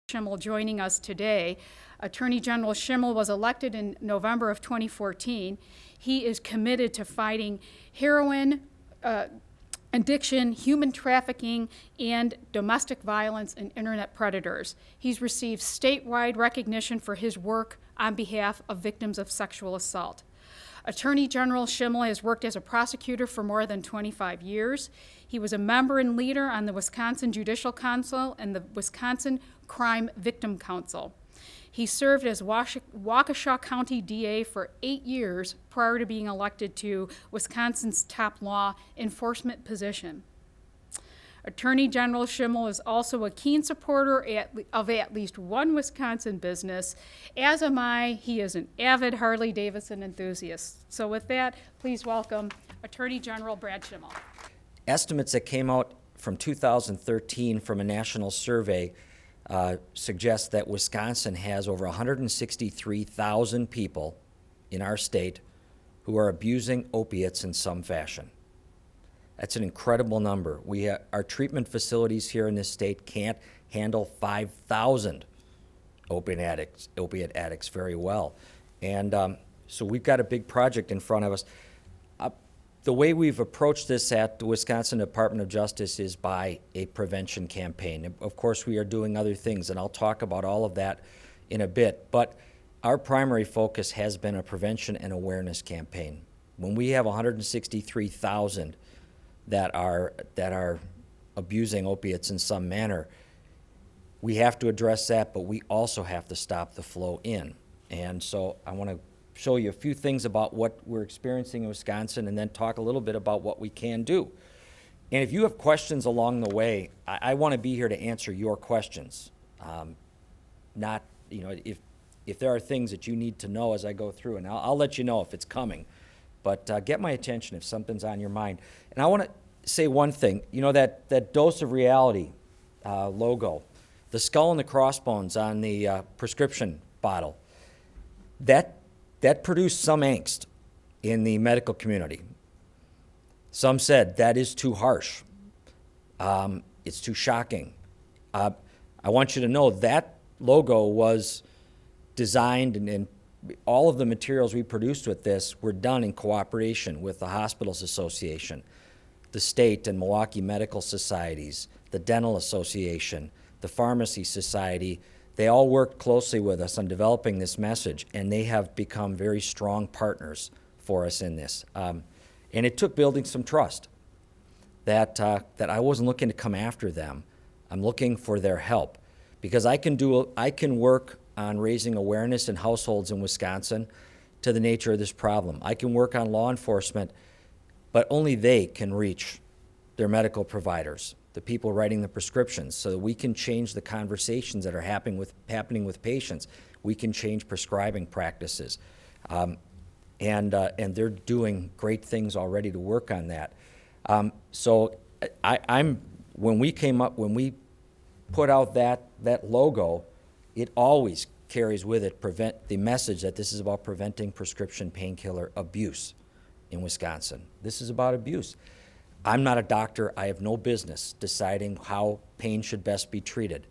Schimel joining us today. Attorney General Schimel was elected in November of 2014. He is committed to fighting heroin, addiction, human trafficking, and domestic violence and internet predators. He's received statewide recognition for his work on behalf of victims of sexual assault. Attorney General Schimel has worked as a prosecutor for more than 25 years. He was a member and leader on the Wisconsin Judicial Council and the Wisconsin Crime Victim Council. He served as Waukesha County DA for 8 years prior to being elected to Wisconsin's top law enforcement position. Attorney General Schimel is also a keen supporter of at least one Wisconsin business. As am I. He is an avid Harley-Davidson enthusiast. So with that, please welcome Attorney General Brad Schimel. Estimates that came out from 2013 from a national survey suggest that Wisconsin has over 163,000 people in our state who are abusing opiates in some fashion. That's an incredible number. Our treatment facilities here in this state can't handle 5,000 opiate addicts very well. And so we've got a big project in front of us. The way we've approached this at the Wisconsin Department of Justice is by a prevention campaign. Of course, we are doing other things, and I'll talk about all of that in a bit, but our primary focus has been a prevention and awareness campaign. When we have 163,000 that are abusing opiates in some manner, we have to address that, but we also have to stop the flow in. And so I want to show you a few things about what we're experiencing in Wisconsin and then talk a little bit about what we can do. And if you have questions along the way, I want to be here to answer your questions. Not, if there are things that you need to know as I go through, and I'll let you know if it's coming. But get my attention if something's on your mind. And I want to say one thing. You know, that dose of reality logo, the skull and the crossbones on the prescription bottle, that produced some angst in the medical community. Some said that is too harsh. It's too shocking. I want you to know that logo was designed and all of the materials we produced with this were done in cooperation with the Hospitals Association, the state and Milwaukee Medical Societies, the Dental Association, the Pharmacy Society. They all worked closely with us on developing this message, and they have become very strong partners for us in this. And it took building some trust that I wasn't looking to come after them. I'm looking for their help because I can work on raising awareness in households in Wisconsin to the nature of this problem. I can work on law enforcement, but only they can reach their medical providers, the people writing the prescriptions, so that we can change the conversations that are happening with patients. We can change prescribing practices. And they're doing great things already to work on that. So when we put out that logo, it always carries with it the message that this is about preventing prescription painkiller abuse in Wisconsin. This is about abuse. I'm not a doctor. I have no business deciding how pain should best be treated.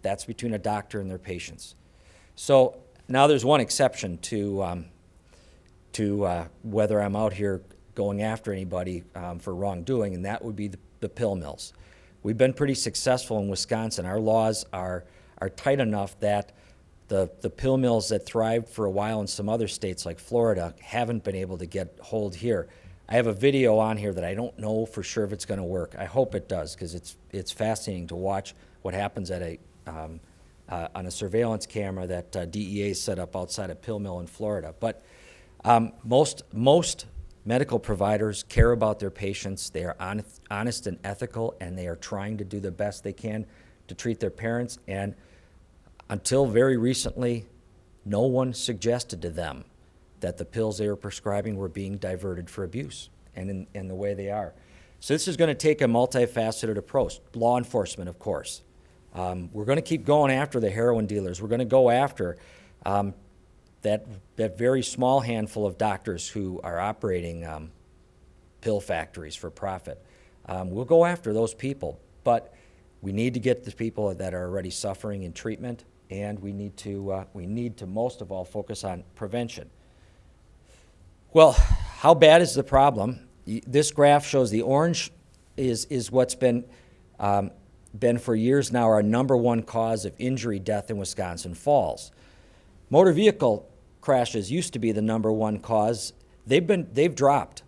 That's between a doctor and their patients. So now there's one exception to whether I'm out here going after anybody for wrongdoing, and that would be the pill mills. We've been pretty successful in Wisconsin. Our laws are tight enough that the pill mills that thrived for a while in some other states like Florida haven't been able to get hold here. I have a video on here that I don't know for sure if it's going to work. I hope it does, because it's fascinating to watch what happens at on a surveillance camera that DEA set up outside a pill mill in Florida. But most medical providers care about their patients. They are honest and ethical, and they are trying to do the best they can to treat their parents. And until very recently, no one suggested to them that the pills they were prescribing were being diverted for abuse, and in the way they are. So this is going to take a multifaceted approach. Law enforcement, of course. We're going to keep going after the heroin dealers. We're going to go after that very small handful of doctors who are operating pill factories for profit. We'll go after those people, but We need to get the people that are already suffering in treatment, and we need to most of all focus on prevention. Well, how bad is the problem? This graph shows the orange is what's been for years now our #1 cause of injury, death in Wisconsin, falls. Motor vehicle crashes used to be the #1 cause. They've dropped.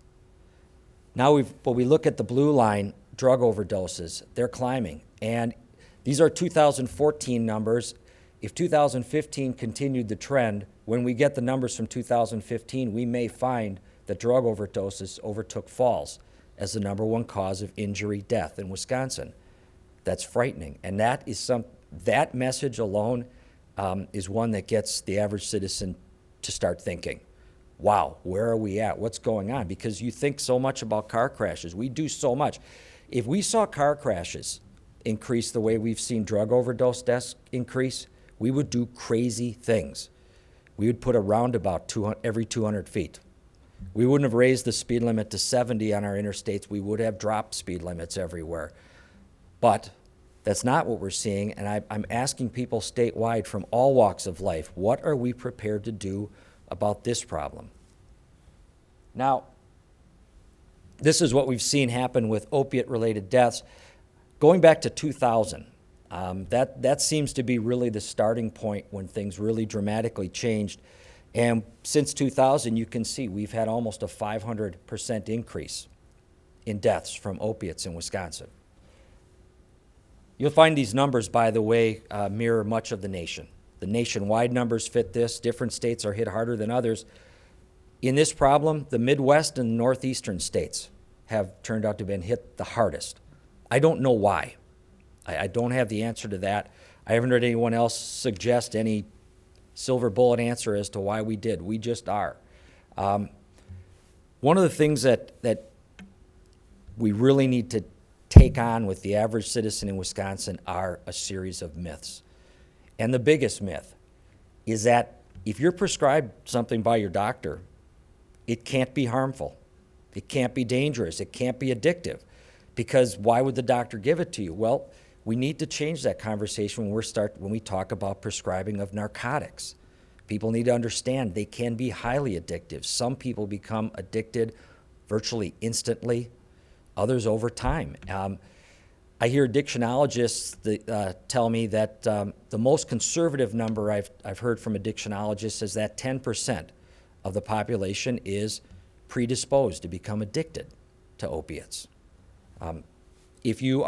Now we look at the blue line, drug overdoses. They're climbing, and these are 2014 numbers. If 2015 continued the trend, when we get the numbers from 2015, we may find that drug overdoses overtook falls as the #1 cause of injury, death in Wisconsin. That's frightening, and that message alone is one that gets the average citizen to start thinking, wow, where are we at? What's going on? Because you think so much about car crashes. We do so much. If we saw car crashes increase the way we've seen drug overdose deaths increase, we would do crazy things. We would put a roundabout every 200 feet. We wouldn't have raised the speed limit to 70 on our interstates. We would have dropped speed limits everywhere. But that's not what we're seeing, and I'm asking people statewide from all walks of life, what are we prepared to do about this problem? Now, this is what we've seen happen with opiate-related deaths. Going back to 2000, that seems to be really the starting point when things really dramatically changed. And since 2000, you can see we've had almost a 500% increase in deaths from opiates in Wisconsin. You'll find these numbers, by the way, mirror much of the nation. The nationwide numbers fit this. Different states are hit harder than others. In this problem, the Midwest and northeastern states have turned out to have been hit the hardest. I don't know why. I don't have the answer to that. I haven't heard anyone else suggest any silver bullet answer as to why we did. We just are. One of the things that we really need to take on with the average citizen in Wisconsin are a series of myths. And the biggest myth is that if you're prescribed something by your doctor, it can't be harmful. It can't be dangerous. It can't be addictive. Because why would the doctor give it to you? Well, we need to change that conversation when we talk about prescribing of narcotics. People need to understand they can be highly addictive. Some people become addicted virtually instantly, others over time. I hear addictionologists that, tell me that the most conservative number I've heard from addictionologists is that 10% of the population is predisposed to become addicted to opiates. If you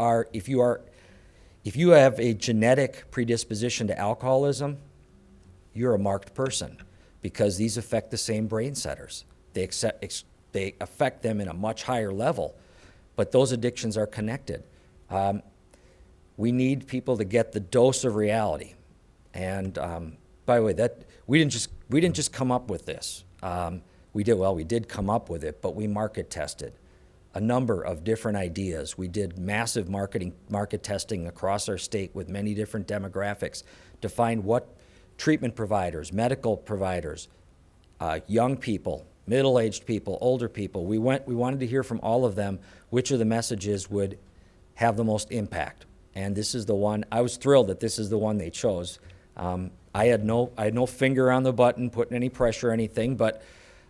have a genetic predisposition to alcoholism, you're a marked person because these affect the same brain centers. They affect them in a much higher level, but those addictions are connected. We need people to get the dose of reality. And by the way, we didn't just come up with this. We did come up with it, but we market tested a number of different ideas. We did massive market testing across our state with many different demographics to find what treatment providers, medical providers, young people, middle-aged people, older people. We wanted to hear from all of them which of the messages would have the most impact. And this is the one. I was thrilled that this is the one they chose. I had no finger on the button, putting any pressure or anything, but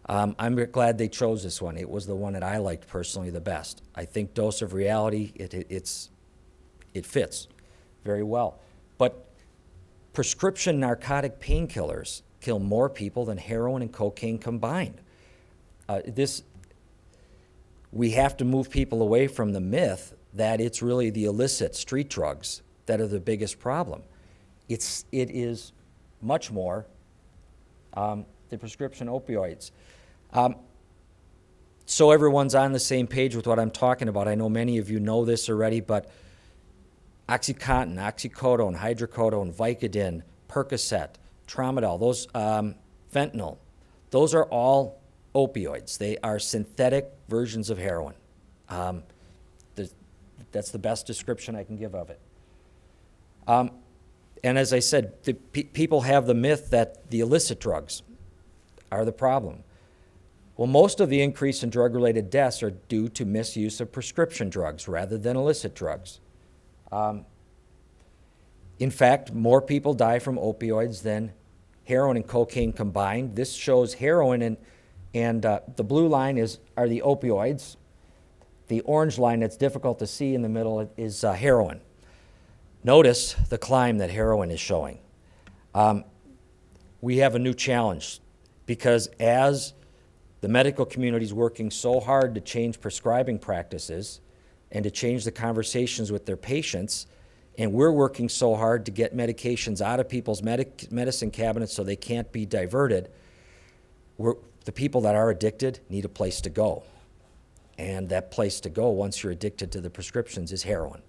I'm glad they chose this one. It was the one that I liked personally the best. I think dose of reality, it fits very well. But prescription narcotic painkillers kill more people than heroin and cocaine combined. We have to move people away from the myth that it's really the illicit street drugs that are the biggest problem. It is much more the prescription opioids. So everyone's on the same page with what I'm talking about. I know many of you know this already, but OxyContin, oxycodone, hydrocodone, Vicodin, Percocet, Tramadol, those fentanyl, those are all opioids. They are synthetic versions of heroin. That's the best description I can give of it. And as I said, people have the myth that the illicit drugs are the problem. Well, most of the increase in drug-related deaths are due to misuse of prescription drugs rather than illicit drugs. In fact, more people die from opioids than heroin and cocaine combined. This shows heroin, and the blue line are the opioids. The orange line that's difficult to see in the middle is heroin. Notice the climb that heroin is showing. We have a new challenge because as the medical community is working so hard to change prescribing practices and to change the conversations with their patients, and we're working so hard to get medications out of people's medicine cabinets so they can't be diverted, the people that are addicted need a place to go. And that place to go, once you're addicted to the prescriptions, is heroin.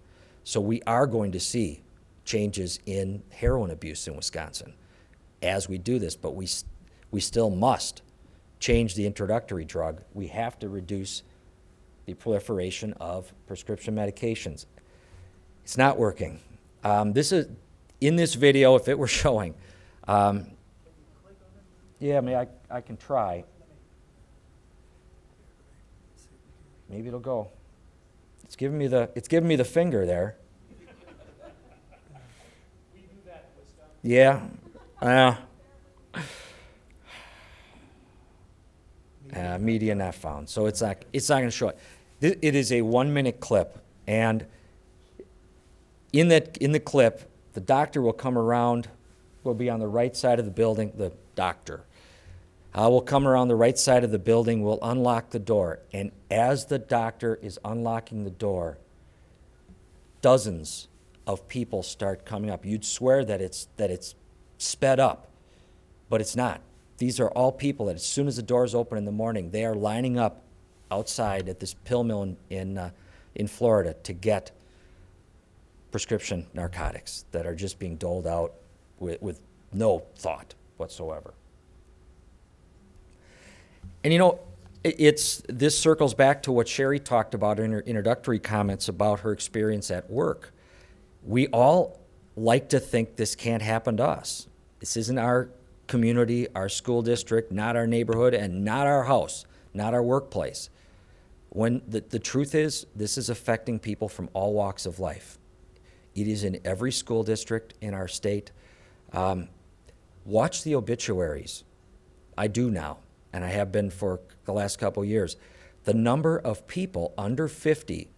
So we are going to see changes in heroin abuse in Wisconsin as we do this, but we still must change the introductory drug. We have to reduce the proliferation of prescription medications. It's not working. This is, in this video, if it were showing, yeah, I mean, I can try. Maybe it'll go. It's giving me the finger there. We do that in Wisconsin. Yeah. Media not found. So it's not going to show it. It is a 1-minute clip, and in the clip, the doctor will come around. Will be on the right side of the building. The doctor will come around the right side of the building. Will unlock the door, and as the doctor is unlocking the door, dozens of people start coming up. You'd swear that it's sped up, but it's not. These are all people that as soon as the doors open in the morning, they are lining up outside at this pill mill in Florida to get prescription narcotics that are just being doled out with no thought whatsoever. And you know, this circles back to what Sherry talked about in her introductory comments about her experience at work. We all like to think this can't happen to us. This isn't our community, our school district, not our neighborhood, and not our house, not our workplace. When the truth is, this is affecting people from all walks of life. It is in every school district in our state. Watch the obituaries. I do now, and I have been for the last couple of years. The number of people under 50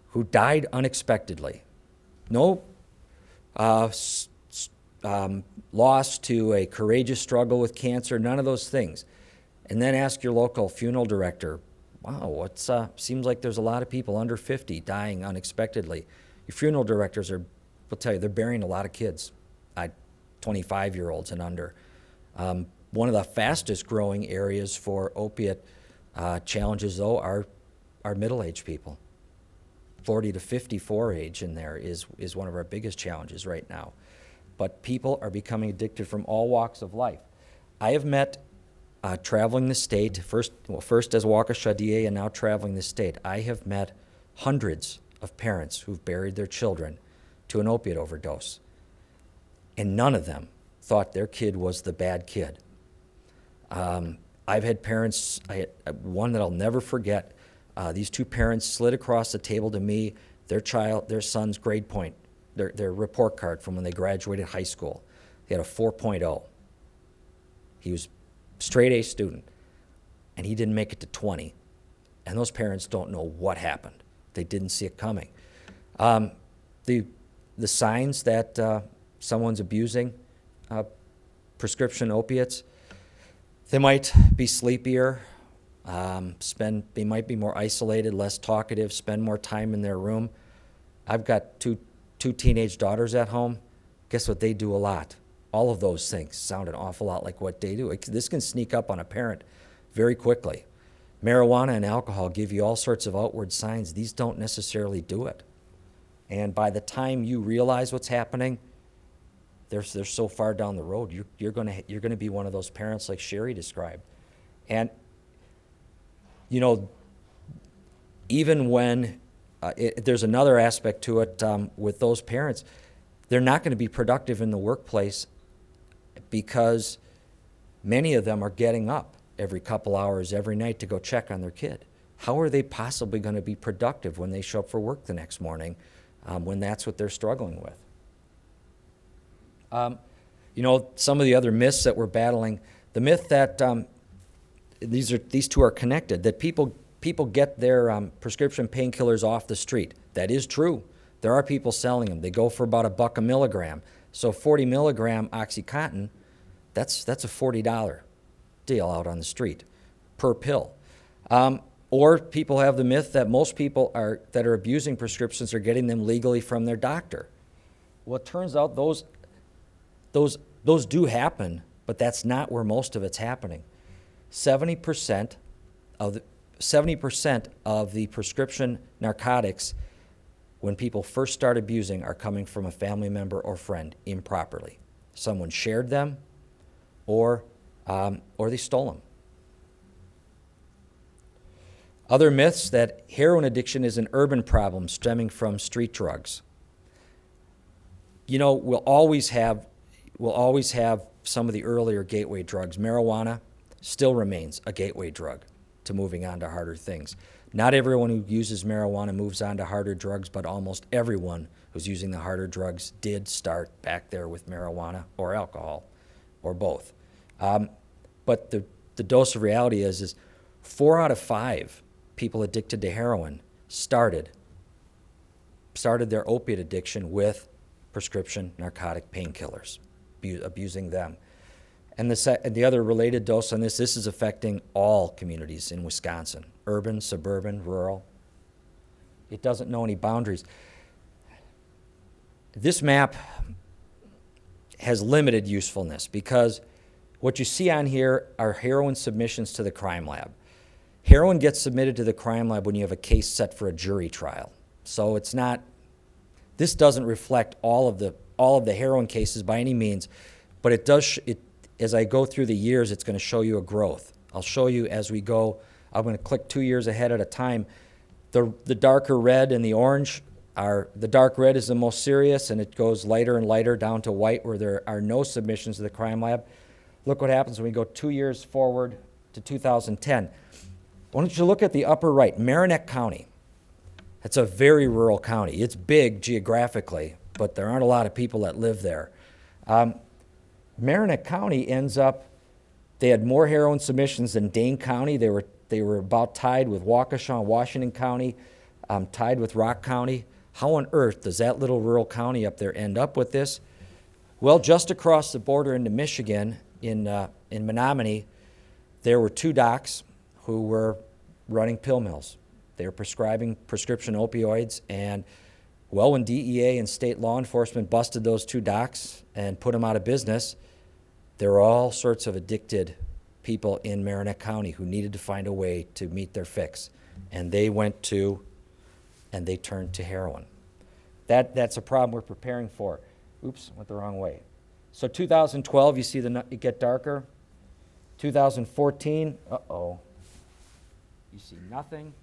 who died unexpectedly. No loss to a courageous struggle with cancer, none of those things. And then ask your local funeral director, wow, seems like there's a lot of people under 50 dying unexpectedly. Your funeral directors will tell you they're burying a lot of kids, 25-year-olds and under. One of the fastest growing areas for opiate challenges, though, are middle-aged people. 40 to 54 age in there is one of our biggest challenges right now. But people are becoming addicted from all walks of life. I have met, traveling the state, first as Waukesha DA and now traveling the state, I have met hundreds of parents who've buried their children to an opiate overdose. And none of them thought their kid was the bad kid. I've had parents, one that I'll never forget, these two parents slid across the table to me, their son's grade point, their report card from when they graduated high school. He had a 4.0. He was straight A student, and he didn't make it to 20. And those parents don't know what happened. They didn't see it coming. The signs that someone's abusing prescription opiates, they might be sleepier, they might be more isolated, less talkative, spend more time in their room. I've got two teenage daughters at home. Guess what they do a lot? All of those things sound an awful lot like what they do. This can sneak up on a parent very quickly. Marijuana and alcohol give you all sorts of outward signs. These don't necessarily do it. And by the time you realize what's happening, they're so far down the road. You're going to be one of those parents like Sherry described. And you know, even when there's another aspect to it with those parents, they're not going to be productive in the workplace because many of them are getting up every couple hours every night to go check on their kid. How are they possibly going to be productive when they show up for work the next morning when that's what they're struggling with? You know, some of the other myths that we're battling, the myth that these two are connected, that people get their prescription painkillers off the street. That is true. There are people selling them. They go for about $1 a milligram. So 40 milligram OxyContin, that's a $40 deal out on the street per pill. Or people have the myth that most people that are abusing prescriptions are getting them legally from their doctor. Well, it turns out those do happen, but that's not where most of it's happening. 70% of the prescription narcotics when people first start abusing are coming from a family member or friend improperly. Someone shared them, or they stole them. Other myths that heroin addiction is an urban problem stemming from street drugs. You know, we'll always have some of the earlier gateway drugs. Marijuana still remains a gateway drug to moving on to harder things. Not everyone who uses marijuana moves on to harder drugs, but almost everyone who's using the harder drugs did start back there with marijuana or alcohol, or both. But the dose of reality is 4 out of 5 people addicted to heroin started their opiate addiction with prescription narcotic painkillers, abusing them. And the other related dose on this is affecting all communities in Wisconsin, urban, suburban, rural. It doesn't know any boundaries. This map has limited usefulness because what you see on here are heroin submissions to the crime lab. Heroin gets submitted to the crime lab when you have a case set for a jury trial. So this doesn't reflect all of the heroin cases by any means, but it does, as I go through the years, it's going to show you a growth. I'll show you as we go. I'm going to click 2 years ahead at a time. The darker red and the orange the dark red is the most serious, and it goes lighter and lighter down to white where there are no submissions to the crime lab. Look what happens when we go 2 years forward to 2010. Why don't you look at the upper right, Marinette County. It's a very rural county. It's big geographically, but there aren't a lot of people that live there. Marinette County they had more heroin submissions than Dane County. They were about tied with Waukesha and Washington County, tied with Rock County. How on earth does that little rural county up there end up with this? Well, just across the border into Michigan, in Menominee, there were 2 docs who were running pill mills. They were prescribing prescription opioids, and well, when DEA and state law enforcement busted those 2 docs and put them out of business, there were all sorts of addicted people in Marinette County who needed to find a way to meet their fix. And they turned to heroin. That's a problem we're preparing for. Oops, went the wrong way. So 2012, you see it get darker. 2014, you see nothing.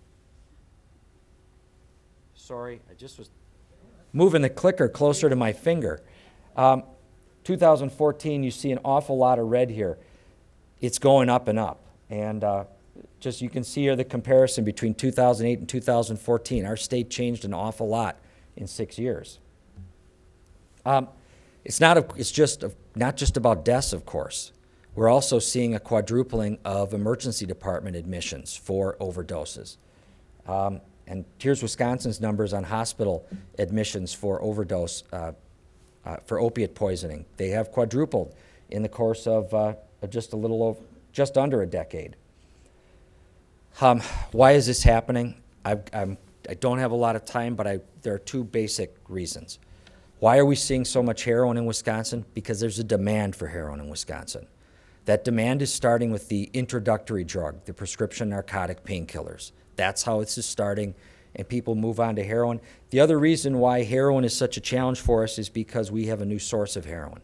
Sorry, I just was moving the clicker closer to my finger. 2014, you see an awful lot of red here. It's going up and up. And just you can see here the comparison between 2008 and 2014. Our state changed an awful lot in 6 years. It's not just about deaths, of course. We're also seeing a quadrupling of emergency department admissions for overdoses. And here's Wisconsin's numbers on hospital admissions for overdose, for opiate poisoning. They have quadrupled in the course of just under a decade. Why is this happening? I don't have a lot of time, but there are 2 basic reasons. Why are we seeing so much heroin in Wisconsin? Because there's a demand for heroin in Wisconsin. That demand is starting with the introductory drug, the prescription narcotic painkillers. That's how it's starting, and people move on to heroin. The other reason why heroin is such a challenge for us is because we have a new source of heroin.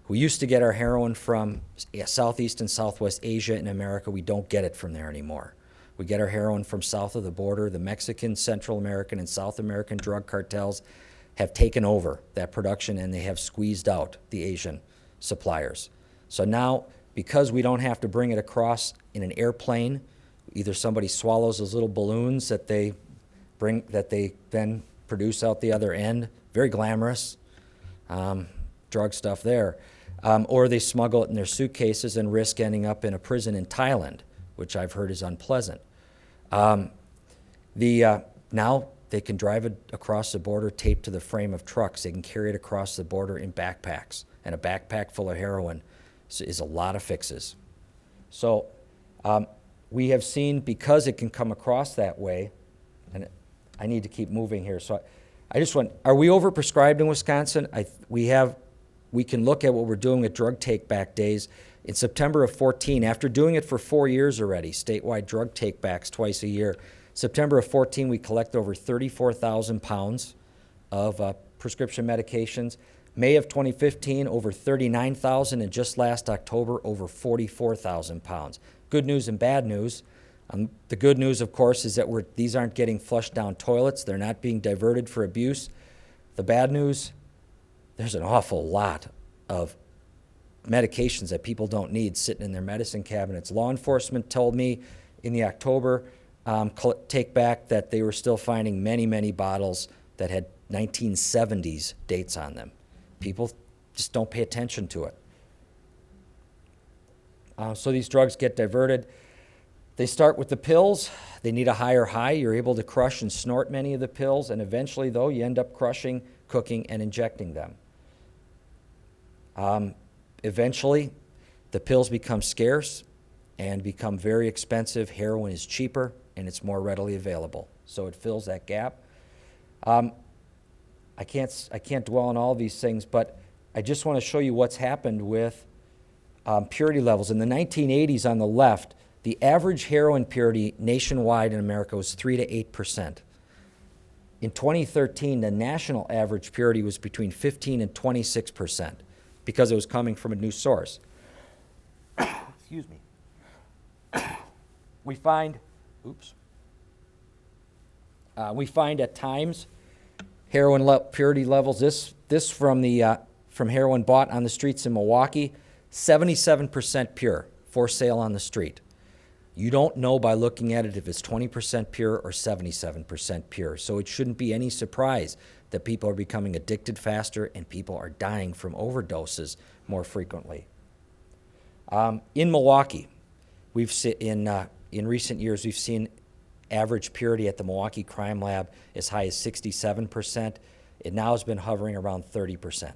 We used to get our heroin from Southeast and Southwest Asia and America. We don't get it from there anymore. We get our heroin from south of the border. The Mexican, Central American, and South American drug cartels have taken over that production, and they have squeezed out the Asian suppliers. So now, because we don't have to bring it across in an airplane, either somebody swallows those little balloons that they then produce out the other end, very glamorous. drug stuff there. Or they smuggle it in their suitcases and risk ending up in a prison in Thailand, which I've heard is unpleasant. Now they can drive it across the border taped to the frame of trucks. They can carry it across the border in backpacks. And a backpack full of heroin is a lot of fixes. So we have seen, because it can come across that way, and I need to keep moving here. So I just want, are we overprescribed in Wisconsin? We can look at what we're doing with drug take-back days. In September of 14, after doing it for 4 years already, statewide drug take-backs twice a year, September of 14, we collect over 34,000 pounds of prescription medications. May of 2015, over 39,000, and just last October, over 44,000 pounds. Good news and bad news. The good news, of course, is that these aren't getting flushed down toilets. They're not being diverted for abuse. The bad news, there's an awful lot of medications that people don't need sitting in their medicine cabinets. Law enforcement told me in the October take back that they were still finding many, many bottles that had 1970s dates on them. People just don't pay attention to it. So these drugs get diverted. They start with the pills. They need a higher high. You're able to crush and snort many of the pills, and eventually, though, you end up crushing, cooking, and injecting them. Eventually, the pills become scarce and become very expensive. Heroin is cheaper, and it's more readily available. So it fills that gap. I can't dwell on all these things, but I just want to show you what's happened with purity levels. In the 1980s, on the left, the average heroin purity nationwide in America was 3 to 8%. In 2013, the national average purity was between 15 and 26% because it was coming from a new source. Excuse me. We find at times heroin purity levels. This from heroin bought on the streets in Milwaukee, 77% pure for sale on the street. You don't know by looking at it if it's 20% pure or 77% pure. So it shouldn't be any surprise that people are becoming addicted faster and people are dying from overdoses more frequently. In Milwaukee, in recent years, we've seen average purity at the Milwaukee Crime Lab as high as 67%. It now has been hovering around 30%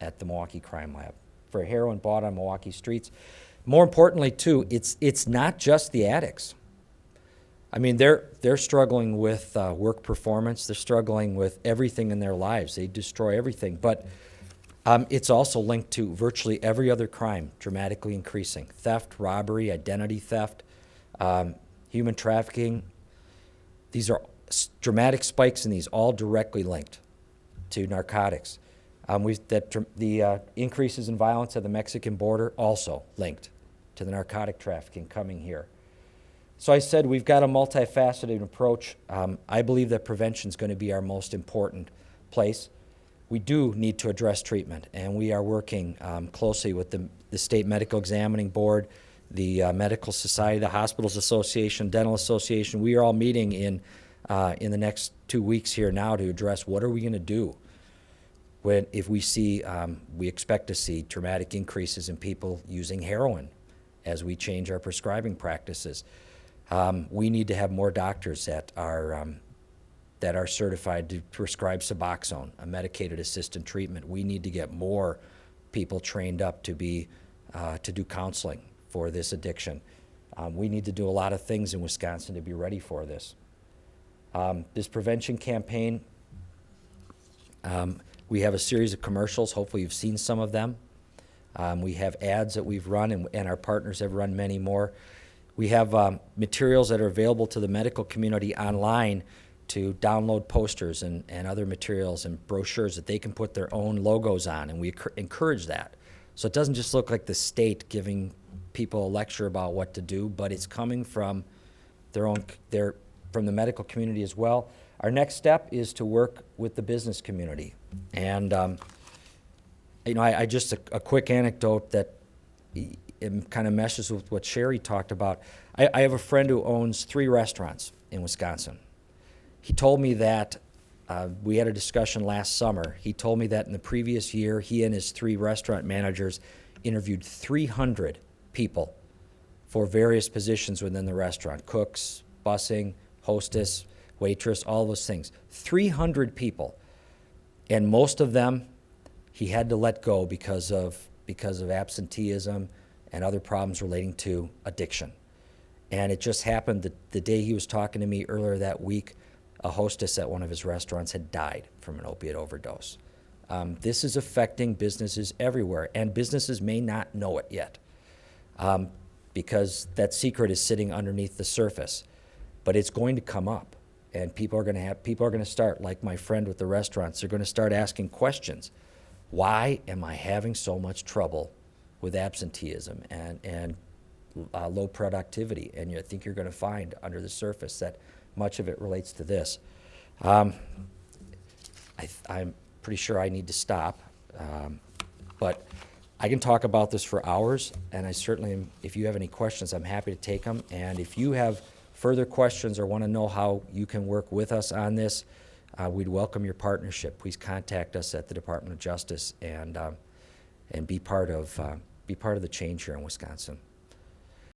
at the Milwaukee Crime Lab for heroin bought on Milwaukee streets. More importantly, too, it's not just the addicts. I mean, they're struggling with work performance. They're struggling with everything in their lives. They destroy everything. But it's also linked to virtually every other crime, dramatically increasing. Theft, robbery, identity theft, human trafficking. These are dramatic spikes in these, all directly linked to narcotics. The increases in violence at the Mexican border also linked to the narcotic trafficking coming here. So I said we've got a multifaceted approach. I believe that prevention is going to be our most important place. We do need to address treatment, and we are working closely with the State Medical Examining Board, the Medical Society, the Hospitals Association, Dental Association. We are all meeting in the next 2 weeks here now to address what are we going to do if we expect to see dramatic increases in people using heroin as we change our prescribing practices. We need to have more doctors that are certified to prescribe Suboxone, a medicated assisted treatment. We need to get more people trained up to do counseling for this addiction. We need to do a lot of things in Wisconsin to be ready for this. This prevention campaign, we have a series of commercials. Hopefully you've seen some of them. We have ads that we've run, and our partners have run many more. We have materials that are available to the medical community online to download posters and other materials and brochures that they can put their own logos on, and we encourage that. So it doesn't just look like the state giving people a lecture about what to do, but it's coming from from the medical community as well. Our next step is to work with the business community. And I just a quick anecdote that it kind of meshes with what Sherry talked about. I have a friend who owns 3 restaurants in Wisconsin. He told me that We had a discussion last summer. He told me that in the previous year, he and his 3 restaurant managers interviewed 300 people for various positions within the restaurant: cooks, bussing, hostess, waitress, all those things. 300 people. And most of them he had to let go because of absenteeism and other problems relating to addiction. And it just happened that the day he was talking to me earlier that week, a hostess at one of his restaurants had died from an opiate overdose. This is affecting businesses everywhere, and businesses may not know it yet, because that secret is sitting underneath the surface. But it's going to come up, and people are going to start, like my friend with the restaurants, they're going to start asking questions. Why am I having so much trouble with absenteeism and low productivity? And I think you're going to find under the surface that much of it relates to this. I'm pretty sure I need to stop, but I can talk about this for hours, and I certainly am, if you have any questions, I'm happy to take them. And if you have further questions or want to know how you can work with us on this, we'd welcome your partnership. Please contact us at the Department of Justice and be part of the change here in Wisconsin.